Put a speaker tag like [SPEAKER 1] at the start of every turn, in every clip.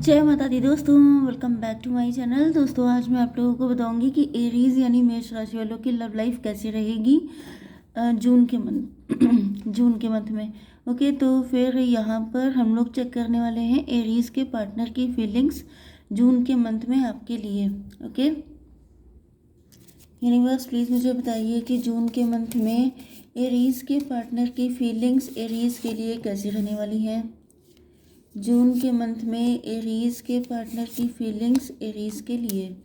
[SPEAKER 1] जय माता दी दोस्तों, welcome back to my channel. दोस्तों आज मैं आप लोगों को बताऊंगी कि एरीज यानी मेष राशि वालों की लव लाइफ कैसी रहेगी जून के मंथ जून के मंथ में। ओके, तो फिर यहाँ पर हम लोग चेक करने वाले हैं एरीज के पार्टनर की फीलिंग्स जून के मंथ में आपके लिए। ओके, यूनिवर्स प्लीज़ मुझे बताइए कि जून के मंथ में एरीज के पार्टनर की फीलिंग्स एरीज के लिए कैसी रहने वाली हैं। जून के मंथ में एरीज के पार्टनर की फीलिंग्स एरीज के लिए,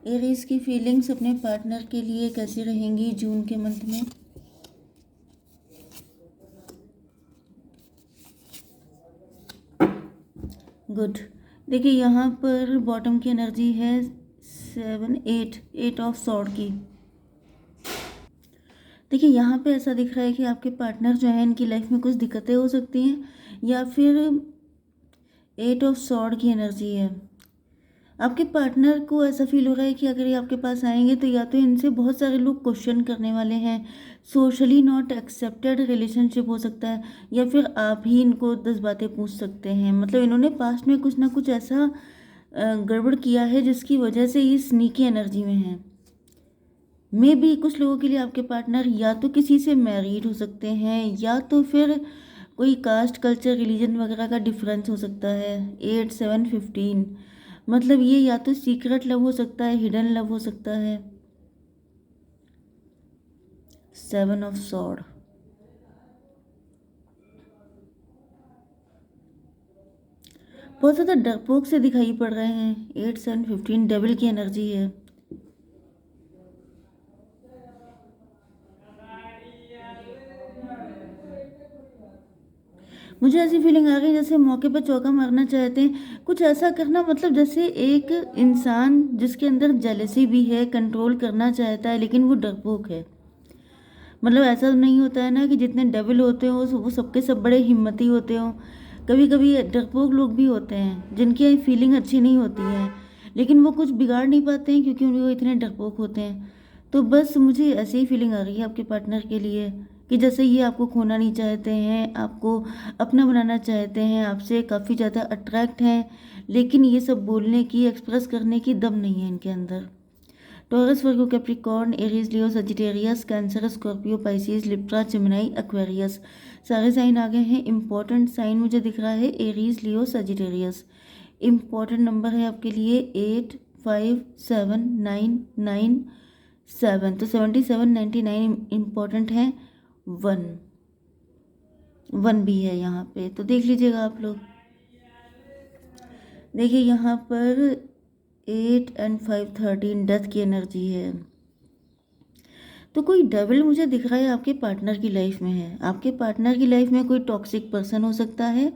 [SPEAKER 1] एरीज की फीलिंग्स अपने पार्टनर के लिए कैसी रहेंगी जून के मंथ में। गुड। देखिए यहाँ पर बॉटम की एनर्जी है 8 ऑफ सॉर्ड की। देखिए यहाँ पे ऐसा दिख रहा है कि आपके पार्टनर जो है इनकी लाइफ में कुछ दिक्कतें हो सकती हैं, या फिर 8 ऑफ सॉर्ड की एनर्जी है। आपके पार्टनर को ऐसा फील हो रहा है कि अगर ये आपके पास आएंगे तो या तो इनसे बहुत सारे लोग क्वेश्चन करने वाले हैं, सोशली नॉट एक्सेप्टेड रिलेशनशिप हो सकता है, या फिर आप ही इनको 10 बातें पूछ सकते हैं। मतलब इन्होंने पास्ट में कुछ ना कुछ ऐसा गड़बड़ किया है जिसकी वजह से ये स्नीकी एनर्जी में है। मे बी कुछ लोगों के लिए आपके पार्टनर या तो किसी से मैरिड हो सकते हैं, या तो फिर कोई कास्ट कल्चर रिलीजन वगैरह का डिफरेंस हो सकता है। 8 7 15 मतलब ये या तो सीक्रेट लव हो सकता है, हिडन लव हो सकता है। 7 ऑफ सॉर्ड, बहुत ज़्यादा डरपोक से दिखाई पड़ रहे हैं। 8 7 15 डेविल की एनर्जी है। मुझे ऐसी फीलिंग आ गई जैसे मौके पर चौका मारना चाहते हैं, कुछ ऐसा करना, मतलब जैसे एक इंसान जिसके अंदर जेलेसी भी है, कंट्रोल करना चाहता है, लेकिन वो डरपोक है। मतलब ऐसा नहीं होता है ना कि जितने डेविल होते हो वो सबके सब बड़े हिम्मती होते हो। कभी कभी डरपोक लोग भी होते हैं जिनकी फीलिंग अच्छी नहीं होती है, लेकिन वो कुछ बिगाड़ नहीं पाते हैं क्योंकि वो इतने डरपोक होते हैं। तो बस मुझे ऐसी ही फीलिंग आ रही है आपके पार्टनर के लिए कि जैसे ये आपको खोना नहीं चाहते हैं, आपको अपना बनाना चाहते हैं, आपसे काफ़ी ज़्यादा अट्रैक्ट हैं, लेकिन ये सब बोलने की, एक्सप्रेस करने की दम नहीं है इनके अंदर। Taurus, Virgo, Capricorn, Aries, Leo, Sagittarius, Cancer, Scorpio, Pisces, Libra, Gemini, Aquarius, सारे साइन आ गए हैं। इंपॉर्टेंट साइन मुझे दिख रहा है Aries, Leo, Sagittarius. Important number है आपके लिए 8 5 7 9 9 7, तो 77 99 इम्पॉर्टेंट है। 1 भी है यहाँ पे, तो देख लीजिएगा आप लोग। देखिए यहाँ पर 8 and 5 13 डेथ की एनर्जी है। तो कोई डेविल मुझे दिख रहा है आपके पार्टनर की लाइफ में है। आपके पार्टनर की लाइफ में कोई टॉक्सिक पर्सन हो सकता है,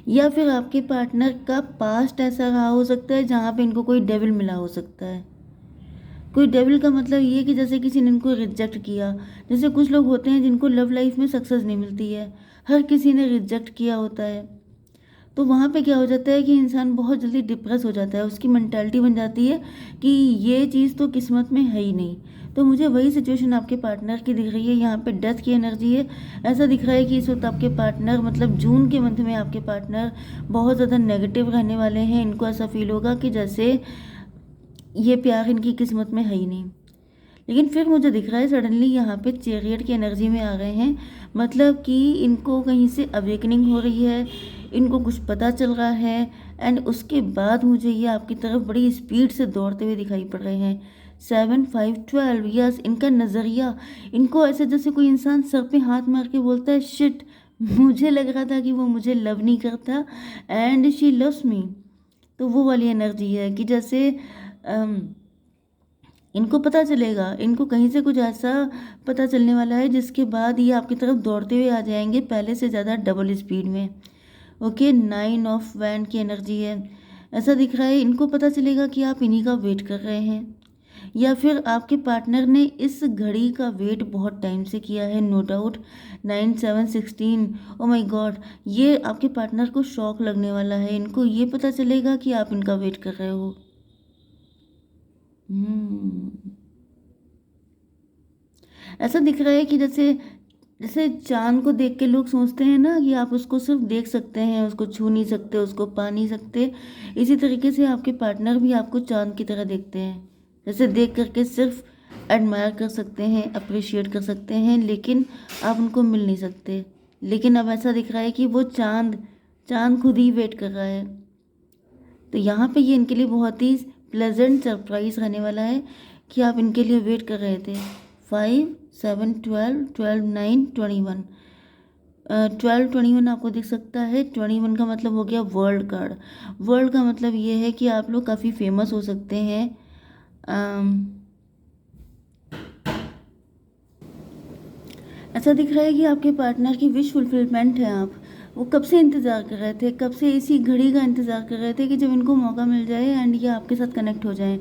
[SPEAKER 1] या फिर आपके पार्टनर का पास्ट ऐसा रहा हो सकता है जहाँ पे इनको कोई डेविल मिला हो सकता है। कोई डेविल का मतलब ये कि जैसे किसी ने इनको रिजेक्ट किया, जैसे कुछ लोग होते हैं जिनको लव लाइफ में सक्सेस नहीं मिलती है, हर किसी ने रिजेक्ट किया होता है। तो वहाँ पे क्या हो जाता है कि इंसान बहुत जल्दी डिप्रेस हो जाता है, उसकी मेंटालिटी बन जाती है कि ये चीज़ तो किस्मत में है ही नहीं। तो मुझे वही सिचुएशन आपके पार्टनर की दिख रही है। यहाँ पे डेथ की एनर्जी है। ऐसा दिख रहा है कि इस वक्त आपके पार्टनर, मतलब जून के मंथ में आपके पार्टनर बहुत ज़्यादा नेगेटिव रहने वाले हैं। इनको ऐसा फील होगा कि जैसे ये प्यार इनकी किस्मत में है ही नहीं। लेकिन फिर मुझे दिख रहा है सडनली यहाँ पे चैरियट की एनर्जी में आ गए हैं, मतलब कि इनको कहीं से अवेकनिंग हो रही है, इनको कुछ पता चल रहा है, एंड उसके बाद मुझे ये आपकी तरफ बड़ी स्पीड से दौड़ते हुए दिखाई पड़ रहे हैं। 7 5 12, यस, इनका नज़रिया, इनको ऐसे जैसे कोई इंसान सर पे हाथ मार के बोलता है शिट, मुझे लग रहा था कि वो मुझे लव नहीं करता एंड शी लव्स मी। तो वो वाली एनर्जी है कि जैसे इनको पता चलेगा, इनको कहीं से कुछ ऐसा पता चलने वाला है जिसके बाद ये आपकी तरफ दौड़ते हुए आ जाएंगे, पहले से ज़्यादा डबल स्पीड में। ओके, 9 ऑफ वैंड की एनर्जी है। ऐसा दिख रहा है इनको पता चलेगा कि आप इन्हीं का वेट कर रहे हैं, या फिर आपके पार्टनर ने इस घड़ी का वेट बहुत टाइम से किया है, no doubt. 9 7 16, oh my god, ये आपके पार्टनर को शॉक लगने वाला है। इनको ये पता चलेगा कि आप इनका वेट कर रहे हो। ऐसा दिख रहा है कि जैसे जैसे चाँद को देख के लोग सोचते हैं ना कि आप उसको सिर्फ देख सकते हैं, उसको छू नहीं सकते, उसको पा नहीं सकते। इसी तरीके से आपके पार्टनर भी आपको चाँद की तरह देखते हैं। जैसे देख कर के सिर्फ एडमायर कर सकते हैं, अप्रिशिएट कर सकते हैं, लेकिन आप उनको मिल नहीं सकते। लेकिन अब ऐसा दिख रहा है कि वो चाँद चाँद खुद ही वेट कर रहा है। तो यहाँ पे ये इनके लिए बहुत ही प्लेजेंट सरप्राइज रहने वाला है कि आप इनके लिए वेट कर रहे थे। 5 7 12 12 9 21 12 21 आपको दिख सकता है। 21 का मतलब हो गया वर्ल्ड कार्ड। वर्ल्ड का मतलब ये है कि आप लोग काफ़ी फेमस हो सकते हैं। ऐसा दिख रहा है कि आपके पार्टनर की विश फुलफिलमेंट है आप। वो कब से इंतज़ार कर रहे थे, कब से इसी घड़ी का इंतज़ार कर रहे थे कि जब इनको मौका मिल जाए एंड ये आपके साथ कनेक्ट हो जाएं।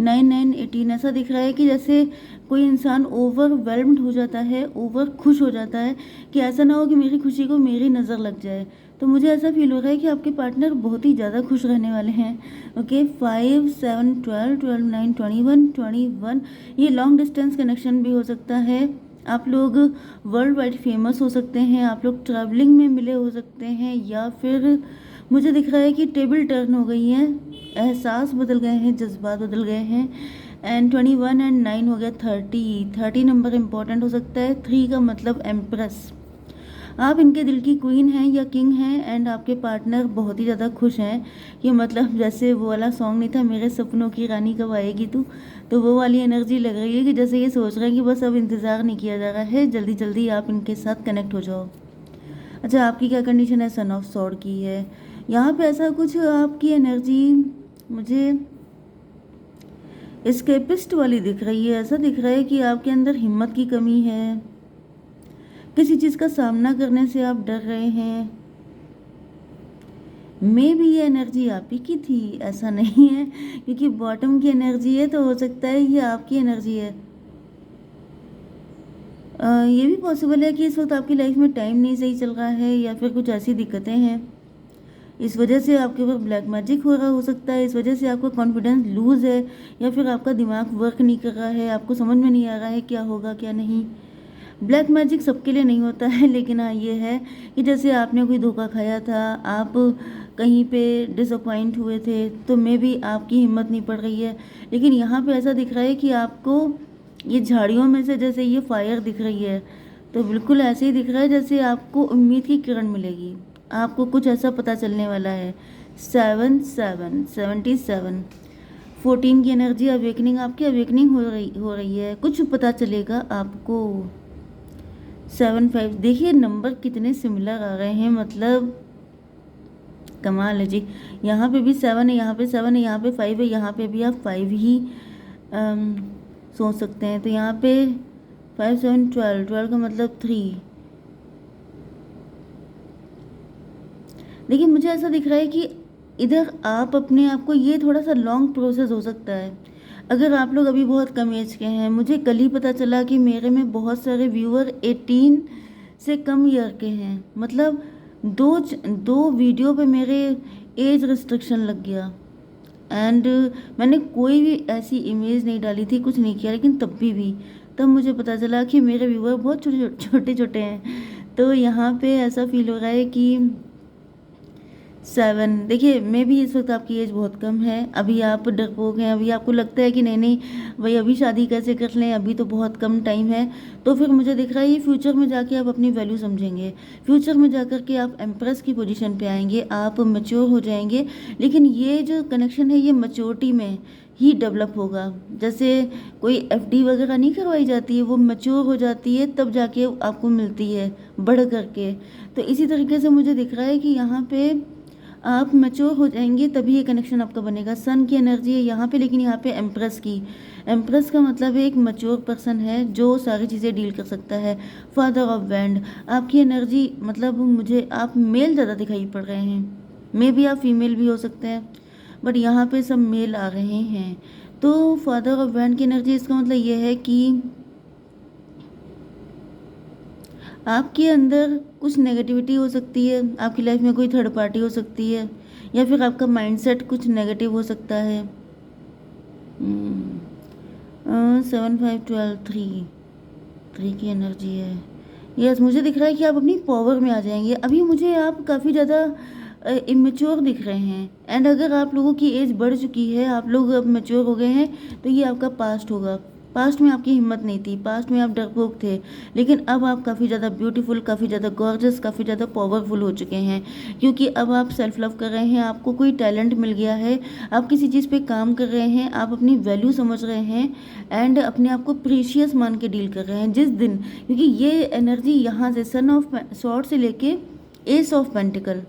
[SPEAKER 1] 9 9 18 ऐसा दिख रहा है कि जैसे कोई इंसान ओवरवेलम्ड हो जाता है, ओवर खुश हो जाता है कि ऐसा ना हो कि मेरी खुशी को मेरी नज़र लग जाए। तो मुझे ऐसा फील हो रहा है कि आपके पार्टनर बहुत ही ज़्यादा खुश रहने वाले हैं। ओके, 5 7 12 12 9 21 21 ये लॉन्ग डिस्टेंस कनेक्शन भी हो सकता है। आप लोग वर्ल्ड वाइड फेमस हो सकते हैं, आप लोग ट्रैवलिंग में मिले हो सकते हैं, या फिर मुझे दिख रहा है कि टेबल टर्न हो गई है, एहसास बदल गए हैं, जज्बात बदल गए हैं। एंड 21 एंड 9 हो गया 30 नंबर इंपॉर्टेंट हो सकता है। 3 का मतलब एम्प्रेस। आप इनके दिल की क्वीन हैं या किंग हैं एंड आपके पार्टनर बहुत ही ज़्यादा खुश हैं। कि मतलब जैसे वो वाला सॉन्ग नहीं था, मेरे सपनों की रानी कब आएगी तू, तो वो वाली एनर्जी लग रही है कि जैसे ये सोच रहे हैं कि बस अब इंतज़ार नहीं किया जा रहा है, जल्दी जल्दी आप इनके साथ कनेक्ट हो जाओ। अच्छा, आपकी क्या कंडीशन है? सन ऑफ सॉर्ड की है यहाँ पे। ऐसा कुछ आपकी एनर्जी मुझे एस्केपिस्ट वाली दिख रही है। ऐसा दिख रहा है कि आपके अंदर हिम्मत की कमी है, किसी चीज़ का सामना करने से आप डर रहे हैं। मे भी ये एनर्जी आप ही की थी, ऐसा नहीं है, क्योंकि बॉटम की एनर्जी है तो हो सकता है ये आपकी एनर्जी है। ये भी पॉसिबल है कि इस वक्त आपकी लाइफ में टाइम नहीं सही चल रहा है, या फिर कुछ ऐसी दिक्कतें हैं, इस वजह से आपके ऊपर ब्लैक मैजिक हो रहा हो सकता है। इस वजह से आपका कॉन्फिडेंस लूज़ है, या फिर आपका दिमाग वर्क नहीं कर रहा है, आपको समझ में नहीं आ रहा है क्या होगा क्या नहीं। ब्लैक मैजिक सबके लिए नहीं होता है, लेकिन हाँ ये है कि जैसे आपने कोई धोखा खाया था, आप कहीं पे डिसअपॉइंट हुए थे, तो मे भी आपकी हिम्मत नहीं पड़ रही है। लेकिन यहाँ पे ऐसा दिख रहा है कि आपको ये झाड़ियों में से जैसे ये फायर दिख रही है, तो बिल्कुल ऐसे ही दिख रहा है जैसे आपको उम्मीद की किरण मिलेगी, आपको कुछ ऐसा पता चलने वाला है। 7 7 77 14 की एनर्जी अवेकनिंग, आपकी अवेकनिंग हो रही है, कुछ पता चलेगा आपको। 7 5 देखिए नंबर कितने सिमिलर आ रहे हैं, मतलब कमाल है जी। यहाँ पे भी 7 है, यहाँ पे 7 है, यहाँ पे 5 है, यहाँ पे भी आप 5 ही सोच सकते हैं। तो यहाँ पे 5 7 12 12 का मतलब 3। देखिए मुझे ऐसा दिख रहा है कि इधर आप अपने आप को, ये थोड़ा सा लॉन्ग प्रोसेस हो सकता है। अगर आप लोग अभी बहुत कम एज के हैं, मुझे कल ही पता चला कि मेरे में बहुत सारे व्यूअर 18 से कम ईयर के हैं। मतलब दो वीडियो पे मेरे एज रिस्ट्रिक्शन लग गया, एंड मैंने कोई भी ऐसी इमेज नहीं डाली थी, कुछ नहीं किया, लेकिन तब मुझे पता चला कि मेरे व्यूअर बहुत छोटे छोटे हैं। तो यहाँ पे ऐसा फील हो रहा है कि 7, देखिए मे भी इस वक्त आपकी एज बहुत कम है, अभी आप डरपोक हैं, अभी आपको लगता है कि नहीं नहीं भाई अभी शादी कैसे कर लें, अभी तो बहुत कम टाइम है। तो फिर मुझे दिख रहा है ये फ्यूचर में जाके आप अपनी वैल्यू समझेंगे, फ्यूचर में जाकर के आप एम्प्रेस की पोजीशन पे आएंगे, आप मैच्योर हो जाएंगे। लेकिन ये जो कनेक्शन है ये मैच्योरिटी में ही डेवलप होगा। जैसे कोई एफडी वगैरह नहीं करवाई जाती है, वो मैच्योर हो जाती है तब जाके आपको मिलती है बढ़ करके। तो इसी तरीके से मुझे दिख रहा है कि यहाँ पे आप मैच्योर हो जाएंगे तभी ये कनेक्शन आपका बनेगा। सन की एनर्जी है यहाँ पे, लेकिन यहाँ पे एम्प्रेस की। एम्प्रेस का मतलब एक मैच्योर पर्सन है जो सारी चीज़ें डील कर सकता है। फादर ऑफ वैंड, आपकी एनर्जी, मतलब मुझे आप मेल ज़्यादा दिखाई पड़ रहे हैं, मे भी आप फीमेल भी हो सकते हैं, बट यहाँ पे सब मेल आ रहे हैं। तो फादर ऑफ वैंड की एनर्जी, इसका मतलब ये है कि आपके अंदर कुछ नेगेटिविटी हो सकती है, आपकी लाइफ में कोई थर्ड पार्टी हो सकती है, या फिर आपका माइंडसेट कुछ नेगेटिव हो सकता है। 7 5 12 3 की एनर्जी है। यस, मुझे दिख रहा है कि आप अपनी पावर में आ जाएंगे। अभी मुझे आप काफ़ी ज़्यादा इमेच्योर दिख रहे हैं, एंड अगर आप लोगों की एज बढ़ चुकी है, आप लोग अब मैच्योर हो गए हैं, तो ये आपका पास्ट होगा। पास्ट में आपकी हिम्मत नहीं थी, पास्ट में आप डरपोक थे, लेकिन अब आप काफ़ी ज़्यादा ब्यूटीफुल, काफ़ी ज़्यादा गॉर्जस, काफ़ी ज़्यादा पावरफुल हो चुके हैं, क्योंकि अब आप सेल्फ लव कर रहे हैं, आपको कोई टैलेंट मिल गया है, आप किसी चीज़ पे काम कर रहे हैं, आप अपनी वैल्यू समझ रहे हैं, एंड अपने आप को प्रीशियस मान के डील कर रहे हैं। जिस दिन, क्योंकि ये एनर्जी यहाँ से सन ऑफ सॉर्ड से लेके एस ऑफ पेंटिकल,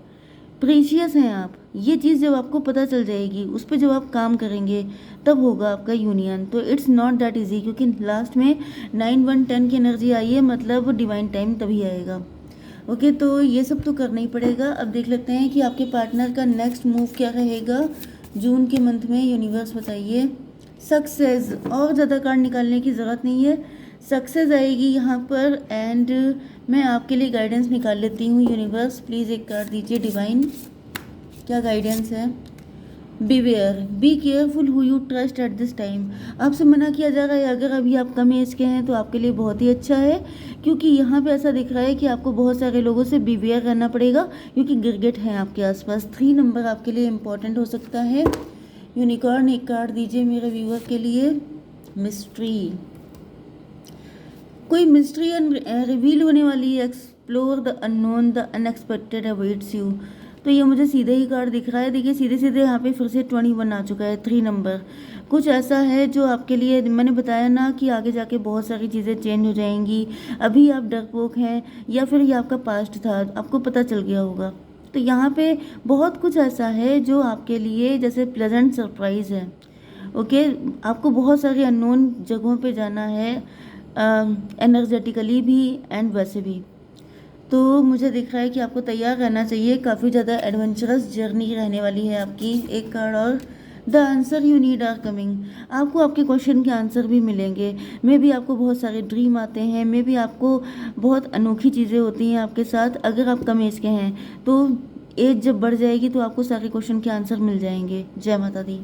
[SPEAKER 1] प्रीशियस हैं आप। ये चीज़ जब आपको पता चल जाएगी, उस पर जब आप काम करेंगे, तब होगा आपका यूनियन। तो इट्स नॉट दैट इजी, क्योंकि लास्ट में 9 1 10 की एनर्जी आई है, मतलब डिवाइन टाइम तभी आएगा। ओके, तो ये सब तो करना ही पड़ेगा। अब देख लेते हैं कि आपके पार्टनर का नेक्स्ट मूव क्या रहेगा जून के मंथ में। यूनिवर्स बताइए। सक्सेस, और ज़्यादा कार्ड निकालने की ज़रूरत नहीं है, सक्सेस आएगी यहाँ पर। एंड मैं आपके लिए गाइडेंस निकाल लेती हूँ। यूनिवर्स प्लीज़ एक कार्ड दीजिए डिवाइन, क्या गाइडेंस है। Beware, be careful who you trust at this time. आपसे मना किया जा रहा है, अगर अभी आप कम एज के हैं तो आपके लिए बहुत ही अच्छा है, क्योंकि यहाँ पे ऐसा दिख रहा है कि आपको बहुत सारे लोगों से बीवेयर करना पड़ेगा, क्योंकि गिरगिट हैं आपके आसपास। 3 नंबर आपके लिए इम्पोर्टेंट हो सकता है। यूनिकॉर्न एक कार्ड दीजिए मेरे व्यूअर के लिए। मिस्ट्री, कोई मिस्ट्री रिवील होने वाली है। Explore the unknown, the unexpected awaits you. तो ये मुझे सीधे ही कार्ड दिख रहा है। देखिए सीधे सीधे यहाँ पे फिर से 21 आ चुका है, 3 नंबर। कुछ ऐसा है जो आपके लिए, मैंने बताया ना कि आगे जाके बहुत सारी चीज़ें चेंज हो जाएंगी। अभी आप डरपोक हैं, या फिर ये आपका पास्ट था, आपको पता चल गया होगा। तो यहाँ पे बहुत कुछ ऐसा है जो आपके लिए जैसे प्लेजेंट सरप्राइज़ है। ओके, आपको बहुत सारी अननोन जगहों पे जाना है, एनर्जेटिकली भी एंड वैसे भी। तो मुझे दिख रहा है कि आपको तैयार रहना चाहिए, काफ़ी ज़्यादा एडवेंचरस जर्नी रहने वाली है आपकी। एक कार्ड और, the answer you need are coming. आपको आपके क्वेश्चन के आंसर भी मिलेंगे। मे बी आपको बहुत सारे ड्रीम आते हैं, मे बी आपको बहुत अनोखी चीज़ें होती हैं आपके साथ। अगर आप कम एज के हैं तो एज जब बढ़ जाएगी तो आपको सारे क्वेश्चन के आंसर मिल जाएंगे। जय माता दी।